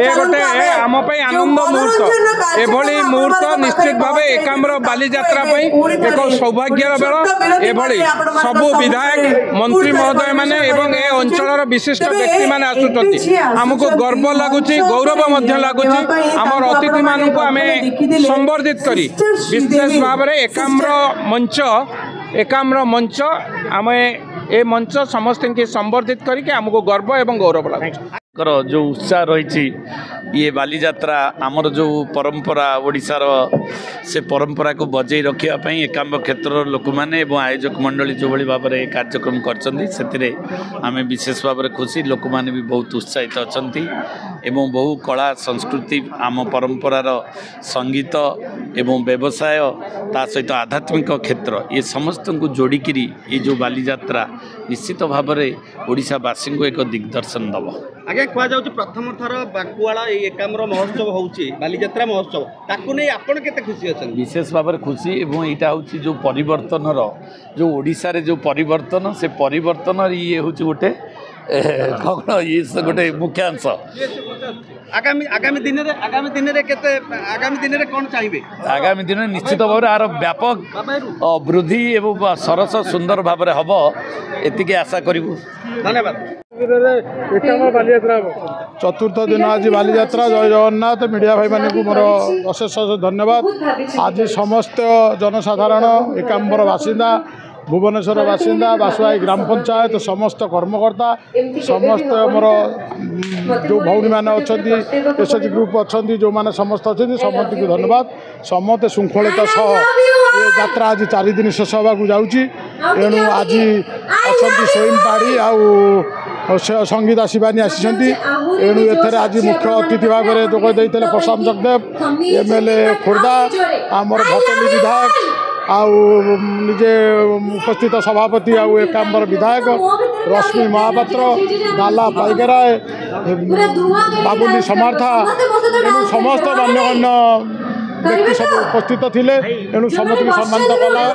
ए गोटे आम आनंद मुहूर्त एभली मुहूर्त निश्चित भाव एकाम्र बाली यात्रा एक सौभाग्यर बेल एभली सबु विधायक मंत्री महोदय माने एवं ए अंचल विशिष्ट व्यक्ति माने आसुचंती आमको गर्व लगुच गौरव लगुच आमर अतिथि मानू आम संबर्धित करी विशेष भाव में एकाम्र मंच आम ए मंच समस्त की संबर्धित करके आमको गर्व एवं गौरव लगे जो उत्साह रही ये बाली यात्रा आमर जो परंपरा ओडिशार से परंपरा को बजै रखापी एकाम्र क्षेत्र लोक मैंने आयोजक मंडली जो भाई भाव में कार्यक्रम करमें विशेष भाव में खुशी लोक मैंने भी बहुत उत्साहित अच्छा बहु कला संस्कृति आम परंपरार संगीत एवं व्यवसाय ता सहित आध्यात्मिक क्षेत्र ये समस्त को जोड़िकी ये जो बाली यात्रा निश्चित भाव में ओडिशावासी को एक दिग्दर्शन दब आगे कह प्रथम थर बाकुआला एकाम्र महोत्सव होउची बालीयात्रा महोत्सव ताकू नहीं आपण केते खुशी अछन विशेष भाव में खुशी एवं यहाँ हूँ जो परिवर्तन जो ओडिशा रे जो परिवर्तन से परिवर्तन ये हूँ गोटे ये गोटे मुख्यांश आगामी दिन रे कौन चाहिए आगामी दिन निश्चित भाव में आर व्यापक वृद्धि एवं सरस सुंदर भाव में हम एति आशा करूँ धन्यवाद चतुर्थ दिन आज बाली यात्रा जय जगन्नाथ मीडिया भाई मान को मोर अशेष धन्यवाद। आज समस्त जनसाधारण एकाम्बर बासिंदा भुवनेश्वर बासिंदा बासुआई ग्राम पंचायत समस्त कर्मकर्ता समस्त मोर जो भौणी मैंने अच्छा एसएचजी ग्रुप अच्छा जो मैंने समस्त अच्छे समस्त को धन्यवाद। समस्त श्रृंखलित ये यात्रा आज 4 दिन शेष होगा जाऊँगी एणु आज अच्छा स्वयं पाड़ी आउ संगीता शिवानी आसी एणु एथर आज मुख्य अतिथि भाव में जोगदे प्रशांत जगदेव एमएलए खोर्धा आमर भतली विधायक आउ निजे उपस्थित सभापति आउ एकाम्बर विधायक रश्मि महापात्र गाला पाइकराय बाबुली समार्था एणु समस्त गण्यगण्य व्यक्ति सब उपस्थित थिले एणु समस्त सम्मानित कला।